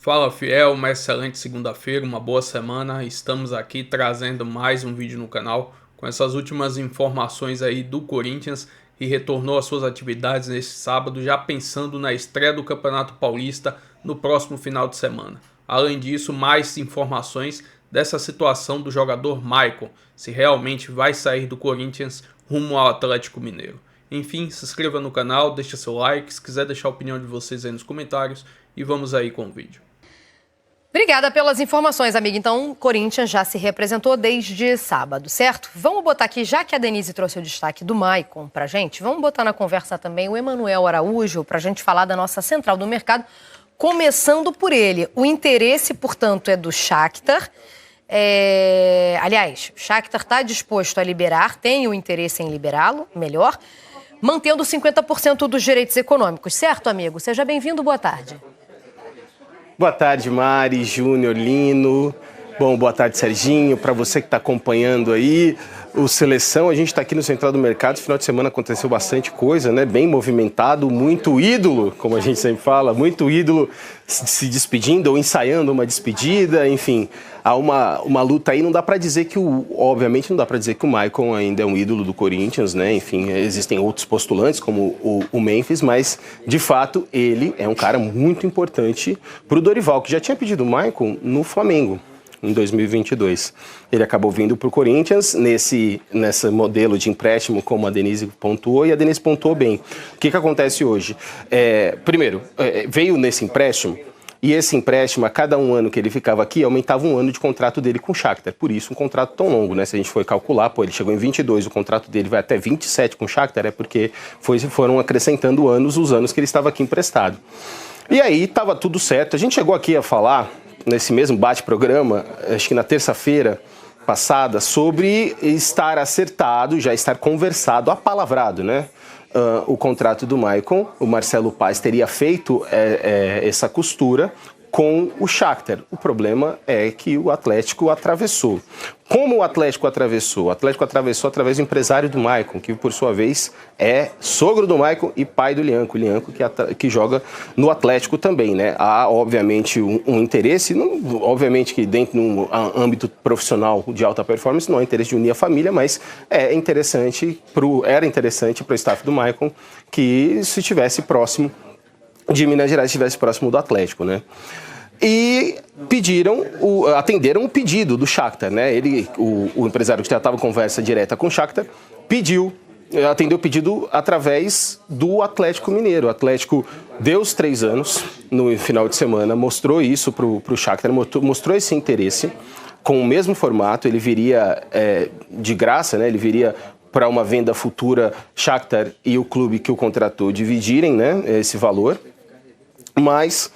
Fala fiel, uma excelente segunda-feira, uma boa semana. Estamos aqui trazendo mais um vídeo no canal com essas últimas informações aí do Corinthians, que retornou às suas atividades neste sábado, já pensando na estreia do Campeonato Paulista no próximo final de semana. Além disso, mais informações dessa situação do jogador Maicon, se realmente vai sair do Corinthians rumo ao Atlético Mineiro. Enfim, se inscreva no canal, deixa seu like, se quiser deixar a opinião de vocês aí nos comentários e vamos aí com o vídeo. Obrigada pelas informações, amiga. Então, o Corinthians já se representou desde sábado, certo? Vamos botar aqui, já que a Denise trouxe o destaque do Maicon pra gente, vamos botar na conversa também o Emanuel Araújo pra gente falar da nossa central do mercado, começando por ele. O interesse, portanto, é do Shakhtar. Aliás, o Shakhtar está disposto a liberar, tem o interesse em liberá-lo, melhor, mantendo 50% dos direitos econômicos. Certo, amigo? Seja bem-vindo, boa tarde. Boa tarde, Mari, Júnior, Lino. Bom, boa tarde, Serginho. Para você que está acompanhando aí o Seleção, a gente está aqui no Central do Mercado. Final de semana aconteceu bastante coisa, né? Bem movimentado, muito ídolo, como a gente sempre fala, muito ídolo se despedindo ou ensaiando uma despedida, enfim. Há uma luta aí, não dá para dizer que obviamente não dá para dizer que o Maicon ainda é um ídolo do Corinthians, né? Enfim, existem outros postulantes como o Memphis, mas de fato ele é um cara muito importante para o Dorival, que já tinha pedido o Maicon no Flamengo em 2022. Ele acabou vindo para o Corinthians nesse modelo de empréstimo, como a Denise pontuou, e a Denise pontuou bem. O que acontece hoje? Primeiro, veio nesse empréstimo, e esse empréstimo, a cada um ano que ele ficava aqui, aumentava um ano de contrato dele com o Shakhtar. Por isso, um contrato tão longo, né? Se a gente for calcular, ele chegou em 22, o contrato dele vai até 27 com o Shakhtar, porque foram acrescentando os anos que ele estava aqui emprestado. E aí, estava tudo certo. A gente chegou aqui a falar, nesse mesmo bate-programa, acho que na terça-feira passada, sobre estar acertado, já estar conversado, apalavrado, né? O contrato do Maicon, o Marcelo Paes teria feito essa costura com o Shakhtar. O problema é que o Atlético atravessou. Como o Atlético atravessou? O Atlético atravessou através do empresário do Maicon, que por sua vez é sogro do Maicon e pai do Lianco. O Lianco que joga no Atlético também, né? Há, obviamente, um interesse, obviamente que dentro de um âmbito profissional de alta performance, não é interesse de unir a família, mas era interessante para o staff do Maicon que se estivesse próximo de Minas Gerais, estivesse próximo do Atlético, né? E atenderam o pedido do Shakhtar, né? O empresário que já estava em conversa direta com o Shakhtar atendeu o pedido através do Atlético Mineiro. O Atlético deu os 3 anos no final de semana, mostrou isso para o Shakhtar, mostrou esse interesse com o mesmo formato. Ele viria de graça, né? Ele viria para uma venda futura, Shakhtar e o clube que o contratou dividirem, né, esse valor. Mas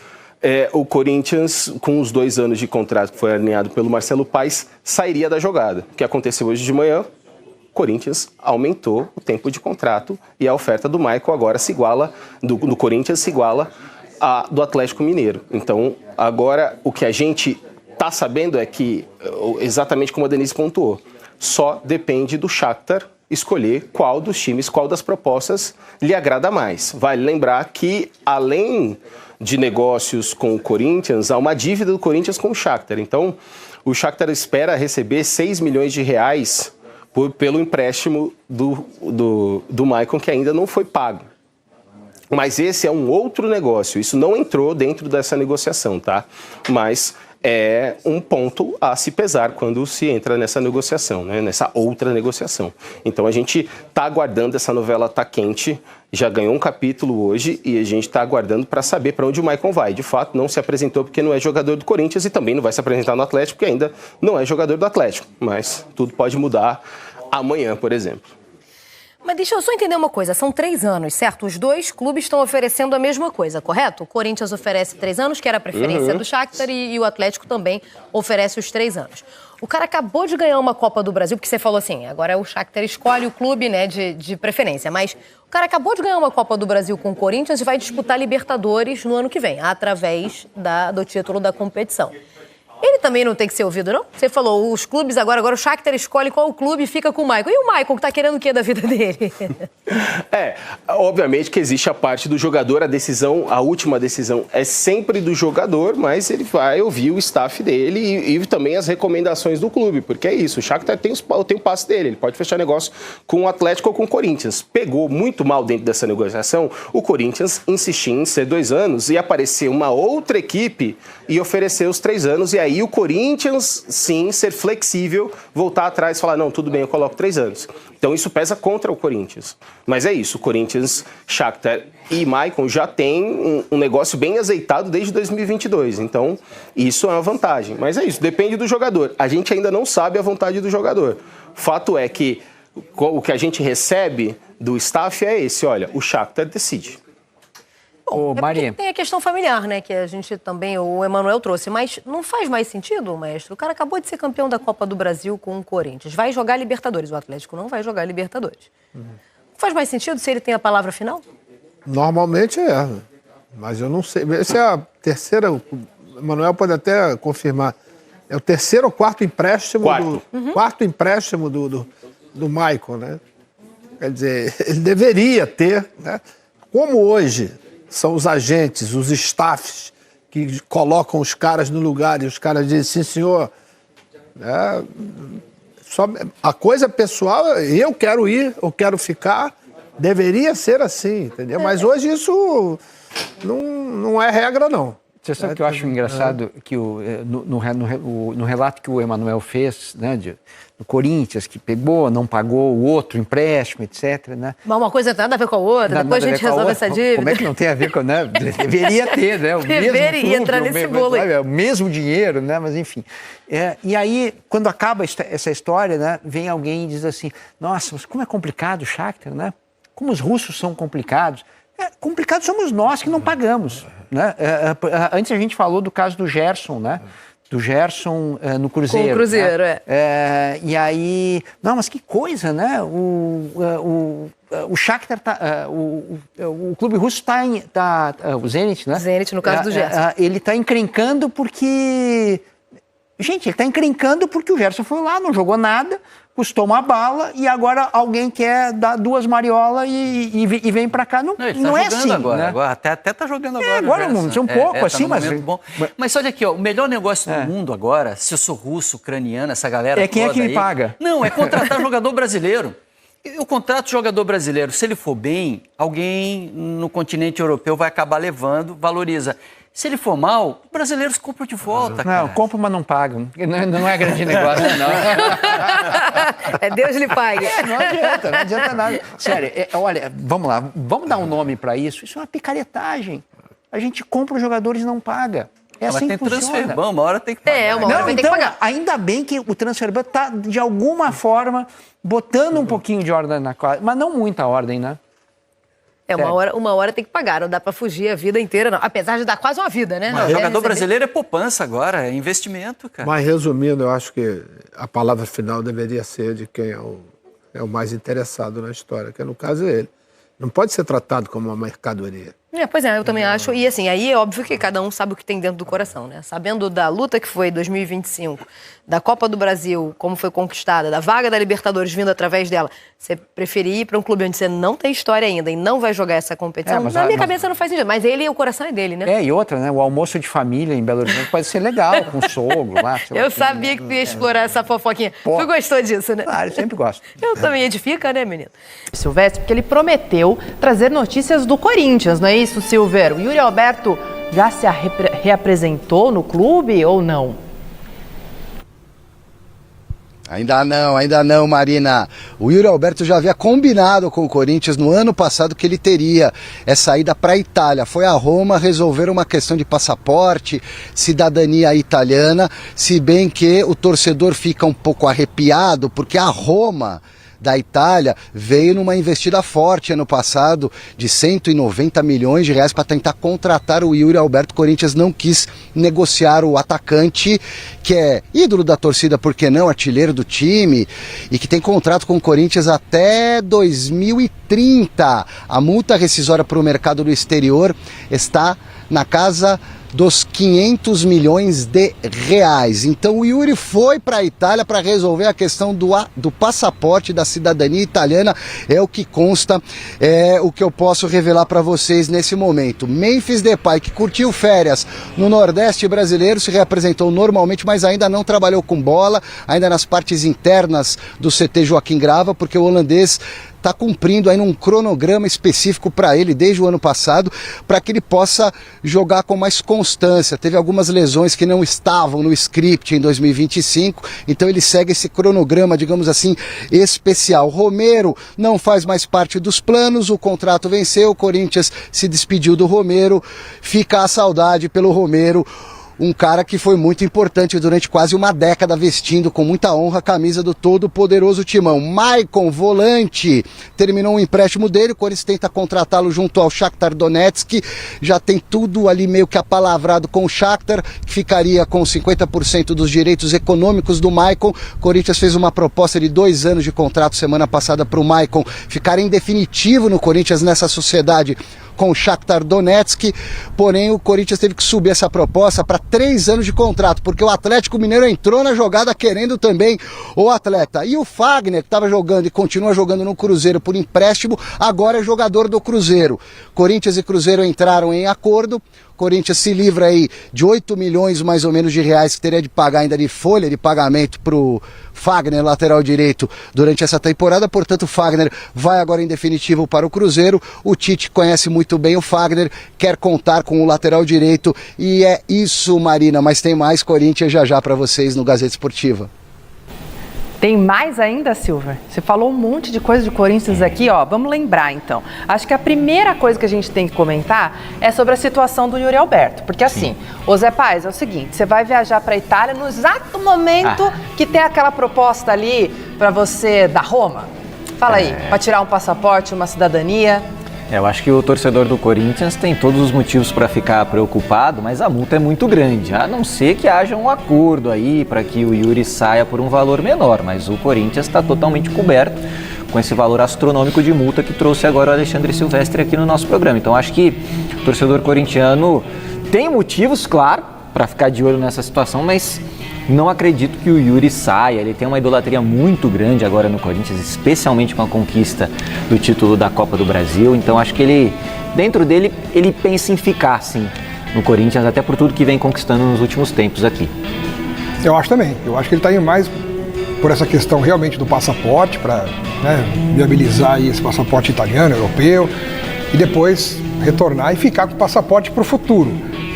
o Corinthians, com os 2 anos de contrato que foi alinhado pelo Marcelo Paes, sairia da jogada. O que aconteceu hoje de manhã? O Corinthians aumentou o tempo de contrato e a oferta do Maicon agora se iguala, do Corinthians se iguala à do Atlético Mineiro. Então, agora o que a gente está sabendo é que, exatamente como a Denise pontuou, só depende do Shakhtar escolher qual dos times, qual das propostas lhe agrada mais. Vale lembrar que, além de negócios com o Corinthians, há uma dívida do Corinthians com o Shakhtar. Então, o Shakhtar espera receber 6 milhões de reais pelo empréstimo do Maicon, que ainda não foi pago. Mas esse é um outro negócio, isso não entrou dentro dessa negociação, tá? Mas é um ponto a se pesar quando se entra nessa negociação, né? Nessa outra negociação. Então a gente está aguardando, essa novela tá quente, já ganhou um capítulo hoje e a gente está aguardando para saber para onde o Maicon vai. De fato, não se apresentou porque não é jogador do Corinthians e também não vai se apresentar no Atlético porque ainda não é jogador do Atlético. Mas tudo pode mudar amanhã, por exemplo. Mas deixa eu só entender uma coisa, são 3 anos, certo? Os 2 clubes estão oferecendo a mesma coisa, correto? O Corinthians oferece 3 anos, que era a preferência do Shakhtar, e o Atlético também oferece os 3 anos. O cara acabou de ganhar uma Copa do Brasil, porque você falou assim, agora o Shakhtar escolhe o clube, né, de preferência, mas o cara acabou de ganhar uma Copa do Brasil com o Corinthians e vai disputar Libertadores no ano que vem, através do título da competição. Ele também não tem que ser ouvido, não? Você falou, os clubes agora o Shakhtar escolhe qual clube e fica com o Maicon. E o Maicon, que tá querendo o quê da vida dele? Obviamente que existe a parte do jogador, a última decisão é sempre do jogador, mas ele vai ouvir o staff dele e também as recomendações do clube, porque é isso, o Shakhtar tem o passe dele, ele pode fechar negócio com o Atlético ou com o Corinthians. Pegou muito mal dentro dessa negociação o Corinthians insistir em ser 2 anos e aparecer uma outra equipe e oferecer os 3 anos, e aí o Corinthians, sim, ser flexível, voltar atrás e falar, não, tudo bem, eu coloco 3 anos. Então isso pesa contra o Corinthians. Mas é isso, o Corinthians, Shakhtar e Maicon já tem um negócio bem azeitado desde 2022. Então isso é uma vantagem. Mas é isso, depende do jogador. A gente ainda não sabe a vontade do jogador. Fato é que o que a gente recebe do staff é esse, olha, o Shakhtar decide. Bom, porque tem a questão familiar, né, que a gente também, o Emanuel trouxe, mas não faz mais sentido, mestre? O cara acabou de ser campeão da Copa do Brasil com o Corinthians, vai jogar Libertadores, o Atlético não vai jogar Libertadores. Não faz mais sentido se ele tem a palavra final? Normalmente mas eu não sei, essa é a terceira, o Emanuel pode até confirmar, é o terceiro ou quarto empréstimo, quarto empréstimo do Maicon, né? Quer dizer, ele deveria ter, né? Como hoje são os agentes, os staffs que colocam os caras no lugar e os caras dizem, sim, senhor, a coisa pessoal, eu quero ir, eu quero ficar, deveria ser assim, entendeu? Mas hoje isso não é regra, não. Você sabe que eu acho engraçado que no relato que o Emanuel fez, né, do Corinthians, que pegou, não pagou o outro empréstimo, etc. Né? Mas uma coisa nada a ver com a outra, depois a gente resolve essa dívida. Como é que não tem a ver com... Né? Deveria ter, né? Deveria entrar nesse bolo aí. O mesmo dinheiro, né? Mas enfim. E aí, quando acaba essa história, né, vem alguém e diz assim, nossa, mas como é complicado o Shakhtar, né? Como os russos são complicados. Complicados somos nós que não pagamos. Né? Antes a gente falou do caso do Gerson, né? Do Gerson no Cruzeiro. Com o Cruzeiro, né? E aí... Não, mas que coisa, né? O Shakhtar o clube russo está... o Zenit, né? Zenit, no caso do Gerson. Ele está encrencando porque... Gente, ele está encrencando porque o Gerson foi lá, não jogou nada, custou uma bala e agora alguém quer dar 2 mariolas e vem pra cá. Não é assim. Agora, né? agora até tá jogando agora. Agora um pouco assim, tá mas... Bom. Mas olha aqui, ó, o melhor negócio do mundo agora, se eu sou russo, ucraniano, essa galera quem é que me paga? Não, é contratar jogador brasileiro. Eu contrato jogador brasileiro. Se ele for bem, alguém no continente europeu vai acabar levando, valoriza. Se ele for mal, os brasileiros compram de volta, cara. Não, compram, mas não pagam. Não é grande negócio, não. Deus lhe pague. Não adianta nada. Sério, olha, vamos lá, vamos dar um nome para isso. Isso é uma picaretagem. A gente compra os jogadores e não paga. Mas assim tem funciona. transferban, uma hora tem que pagar. Uma hora vai ter que pagar. Ainda bem que o transferban está, de alguma forma, botando um pouquinho de ordem na quadra, mas não muita ordem, né? Uma hora tem que pagar, não dá pra fugir a vida inteira, não. Apesar de dar quase uma vida, né? Mas jogador brasileiro é poupança agora, é investimento, cara. Mas resumindo, eu acho que a palavra final deveria ser de quem é o mais interessado na história, que no caso é ele. Não pode ser tratado como uma mercadoria. Pois é, eu também acho. E assim, aí é óbvio que cada um sabe o que tem dentro do coração, né? Sabendo da luta que foi 2025, da Copa do Brasil, como foi conquistada, da vaga da Libertadores vindo através dela, você preferir ir para um clube onde você não tem história ainda e não vai jogar essa competição, na minha cabeça não faz sentido. Mas o coração é dele, né? E outra, né? O almoço de família em Belo Horizonte pode ser legal, com o sogro lá. Eu sabia que tu ia explorar essa fofoquinha. Tu gostou disso, né? Claro, eu sempre gosto. Eu também edifica, né, menino? Silvestre, porque ele prometeu trazer notícias do Corinthians, não é isso, Silver? O Yuri Alberto já se reapresentou no clube ou não? Ainda não, Marina. O Yuri Alberto já havia combinado com o Corinthians no ano passado que ele teria essa ida para a Itália. Foi a Roma resolver uma questão de passaporte, cidadania italiana, se bem que o torcedor fica um pouco arrepiado, porque a Roma da Itália veio numa investida forte ano passado de 190 milhões de reais para tentar contratar o Yuri Alberto. Corinthians não quis negociar o atacante, que é ídolo da torcida, por que não, artilheiro do time, e que tem contrato com o Corinthians até 2030. A multa rescisória para o mercado do exterior está na casa dos 500 milhões de reais. Então o Yuri foi para a Itália para resolver a questão do passaporte, da cidadania italiana, é o que consta, é o que eu posso revelar para vocês nesse momento. Memphis Depay, que curtiu férias no Nordeste brasileiro, se reapresentou normalmente, mas ainda não trabalhou com bola, ainda nas partes internas do CT Joaquim Grava, porque o holandês está cumprindo aí um cronograma específico para ele desde o ano passado, para que ele possa jogar com mais constância. Teve algumas lesões que não estavam no script em 2025, então ele segue esse cronograma, digamos assim, especial. Romero não faz mais parte dos planos, o contrato venceu, o Corinthians se despediu do Romero, fica a saudade pelo Romero, um cara que foi muito importante durante quase uma década, vestindo com muita honra a camisa do todo-poderoso Timão. Maicon, volante, terminou um empréstimo dele, o Corinthians tenta contratá-lo junto ao Shakhtar Donetsk, já tem tudo ali meio que apalavrado com o Shakhtar, que ficaria com 50% dos direitos econômicos do Maicon. O Corinthians fez uma proposta de 2 anos de contrato semana passada para o Maicon ficar em definitivo no Corinthians nessa sociedade com o Shakhtar Donetsk, porém o Corinthians teve que subir essa proposta para 3 anos de contrato, porque o Atlético Mineiro entrou na jogada querendo também o atleta. E o Fagner, que estava jogando e continua jogando no Cruzeiro por empréstimo, agora é jogador do Cruzeiro. Corinthians e Cruzeiro entraram em acordo, Corinthians se livra aí de 8 milhões mais ou menos de reais que teria de pagar ainda de folha de pagamento para o Fagner, lateral direito, durante essa temporada. Portanto, o Fagner vai agora em definitivo para o Cruzeiro. O Tite conhece muito bem o Fagner, quer contar com o lateral direito, e é isso, Marina, mas tem mais Corinthians já para vocês no Gazeta Esportiva. Tem mais ainda, Silver? Você falou um monte de coisa de Corinthians aqui, ó. Vamos lembrar, então. Acho que a primeira coisa que a gente tem que comentar é sobre a situação do Yuri Alberto. Porque assim, ô Zé Paz, é o seguinte, você vai viajar para a Itália no exato momento que tem aquela proposta ali para você da Roma. Fala aí, para tirar um passaporte, uma cidadania. Eu acho que o torcedor do Corinthians tem todos os motivos para ficar preocupado, mas a multa é muito grande, a não ser que haja um acordo aí para que o Yuri saia por um valor menor, mas o Corinthians está totalmente coberto com esse valor astronômico de multa que trouxe agora o Alexandre Silvestre aqui no nosso programa. Então acho que o torcedor corintiano tem motivos, claro, para ficar de olho nessa situação, mas não acredito que o Yuri saia. Ele tem uma idolatria muito grande agora no Corinthians, especialmente com a conquista do título da Copa do Brasil. Então acho que ele, dentro dele, ele pensa em ficar, sim, no Corinthians, até por tudo que vem conquistando nos últimos tempos aqui. Eu acho também. Eu acho que ele está indo mais por essa questão realmente do passaporte, para viabilizar aí esse passaporte italiano, europeu, e depois retornar e ficar com o passaporte para o futuro.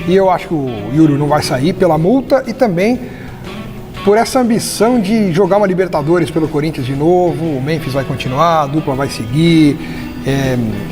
E eu acho que o Yuri não vai sair pela multa e também por essa ambição de jogar uma Libertadores pelo Corinthians de novo. O Memphis vai continuar, a dupla vai seguir.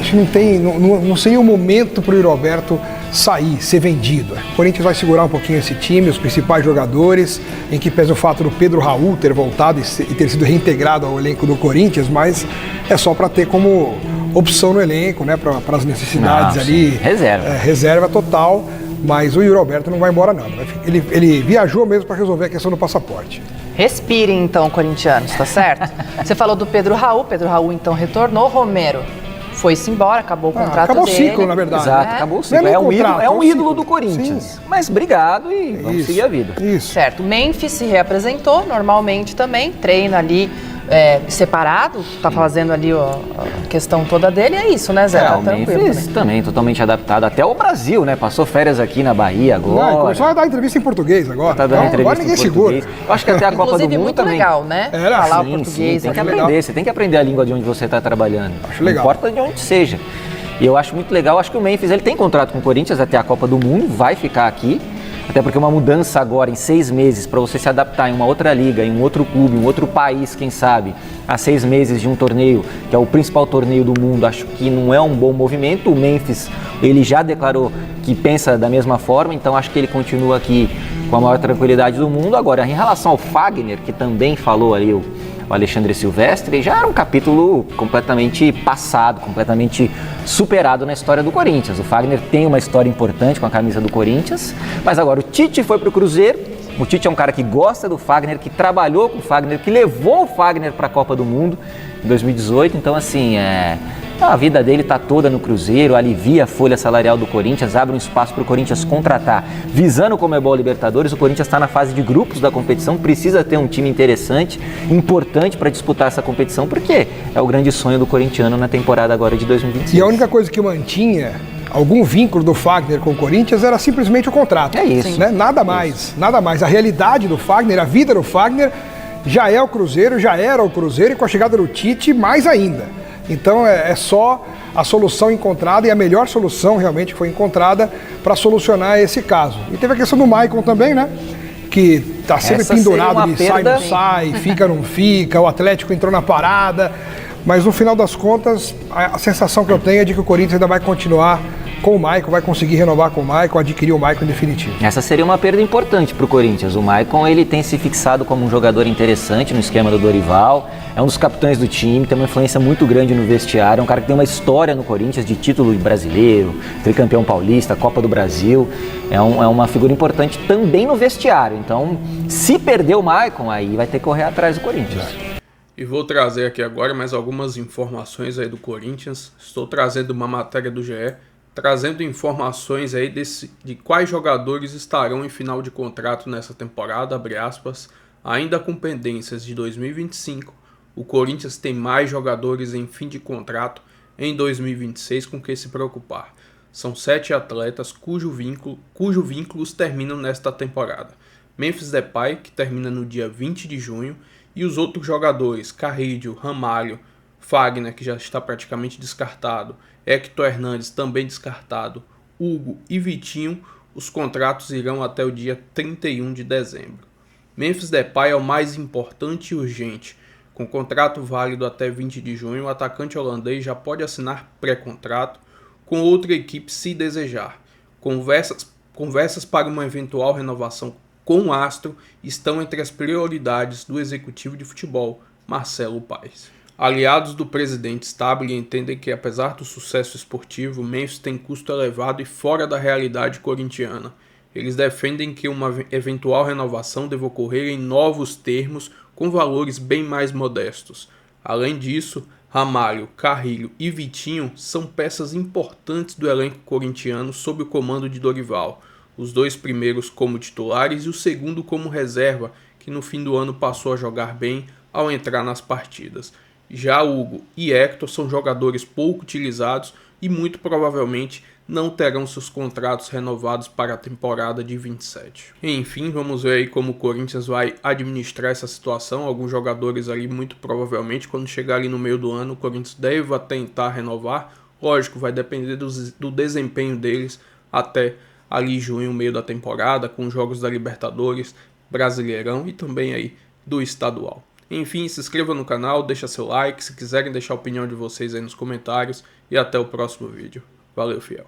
Acho que não seria o momento para o Yuri Alberto sair, ser vendido. O Corinthians vai segurar um pouquinho esse time, os principais jogadores, em que pesa o fato do Pedro Raul ter voltado e ter sido reintegrado ao elenco do Corinthians, mas é só para ter como opção no elenco, né, para as necessidades ali. Reserva. Reserva total. Mas o Yuri Alberto não vai embora não. Ele viajou mesmo para resolver a questão do passaporte. Respirem então, corintianos, tá certo? Você falou do Pedro Raul então retornou. Romero foi-se embora, acabou o contrato acabou dele. Acabou o ciclo, na verdade. Exato, acabou o ciclo. É um ídolo do Corinthians. Sim. Mas obrigado e vamos seguir a vida. Isso. Certo, o Memphis se reapresentou normalmente também, treina ali separado, tá fazendo ali a questão toda dele, é isso, né, Zé? Tá o Memphis também totalmente adaptado, até o Brasil, né? Passou férias aqui na Bahia agora. Começou a dar entrevista em português agora. Tá dando entrevista agora ninguém segura. Eu acho que até a Copa do Mundo muito também. Legal, né? Falar o português. Tem que aprender, você tem que aprender a língua de onde você está trabalhando. Acho legal. Não importa de onde seja. E eu acho muito legal, acho que o Memphis ele tem contrato com o Corinthians até a Copa do Mundo, vai ficar aqui. Até porque uma mudança agora em 6 meses para você se adaptar em uma outra liga, em um outro clube, em um outro país, quem sabe, a 6 meses de um torneio, que é o principal torneio do mundo, acho que não é um bom movimento. O Memphis, ele já declarou que pensa da mesma forma, então acho que ele continua aqui com a maior tranquilidade do mundo. Agora, em relação ao Fagner, que também falou ali o Alexandre Silvestre, já era um capítulo completamente passado, completamente superado na história do Corinthians. O Fagner tem uma história importante com a camisa do Corinthians, mas agora o Tite foi para o Cruzeiro. O Tite é um cara que gosta do Fagner, que trabalhou com o Fagner, que levou o Fagner para a Copa do Mundo em 2018. Então, assim, A vida dele está toda no Cruzeiro, alivia a folha salarial do Corinthians, abre um espaço para o Corinthians contratar. Visando o Conmebol Libertadores, o Corinthians está na fase de grupos da competição, precisa ter um time interessante, importante para disputar essa competição, porque é o grande sonho do corintiano na temporada agora de 2026. E a única coisa que mantinha algum vínculo do Fagner com o Corinthians era simplesmente o contrato. É isso. Né? Nada mais, nada mais. A realidade do Fagner, a vida do Fagner já é o Cruzeiro, já era o Cruzeiro, e com a chegada do Tite, mais ainda. Então é só a solução encontrada, e a melhor solução realmente foi encontrada para solucionar esse caso. E teve a questão do Maicon também, né? Que está sempre pendurado de sai, não sai, fica, não fica, o Atlético entrou na parada. Mas no final das contas, a sensação que eu tenho é de que o Corinthians ainda vai continuar com o Maicon, vai conseguir renovar com o Maicon, adquirir o Maicon em definitivo. Essa seria uma perda importante para o Corinthians. O Maicon, ele tem se fixado como um jogador interessante no esquema do Dorival, é um dos capitães do time, tem uma influência muito grande no vestiário, é um cara que tem uma história no Corinthians de título brasileiro, tricampeão paulista, Copa do Brasil, é uma figura importante também no vestiário. Então, se perder o Maicon, aí vai ter que correr atrás do Corinthians. E vou trazer aqui agora mais algumas informações aí do Corinthians. Estou trazendo uma matéria do GE, trazendo informações aí de quais jogadores estarão em final de contrato nessa temporada, abre aspas, ainda com pendências de 2025, o Corinthians tem mais jogadores em fim de contrato em 2026 com que se preocupar. São 7 atletas cujos vínculos terminam nesta temporada. Memphis Depay, que termina no dia 20 de junho, e os outros jogadores, Carrillo, Ramalho, Fagner, que já está praticamente descartado, Hector Hernandes, também descartado, Hugo e Vitinho, os contratos irão até o dia 31 de dezembro. Memphis Depay é o mais importante e urgente. Com contrato válido até 20 de junho, o atacante holandês já pode assinar pré-contrato com outra equipe se desejar. Conversas para uma eventual renovação com o astro estão entre as prioridades do executivo de futebol, Marcelo Paes. Aliados do presidente Stabile entendem que, apesar do sucesso esportivo, Memphis tem custo elevado e fora da realidade corintiana. Eles defendem que uma eventual renovação deve ocorrer em novos termos com valores bem mais modestos. Além disso, Ramalho, Carrillo e Vitinho são peças importantes do elenco corintiano sob o comando de Dorival. Os 2 primeiros como titulares e o segundo como reserva, que no fim do ano passou a jogar bem ao entrar nas partidas. Já Hugo e Hector são jogadores pouco utilizados e muito provavelmente não terão seus contratos renovados para a temporada de 27. Enfim, vamos ver aí como o Corinthians vai administrar essa situação. Alguns jogadores ali, muito provavelmente, quando chegar ali no meio do ano, o Corinthians deve tentar renovar. Lógico, vai depender do desempenho deles até ali junho, meio da temporada, com os jogos da Libertadores, Brasileirão e também aí do estadual. Enfim, se inscreva no canal, deixa seu like, se quiserem deixar a opinião de vocês aí nos comentários e até o próximo vídeo. Valeu, fiel!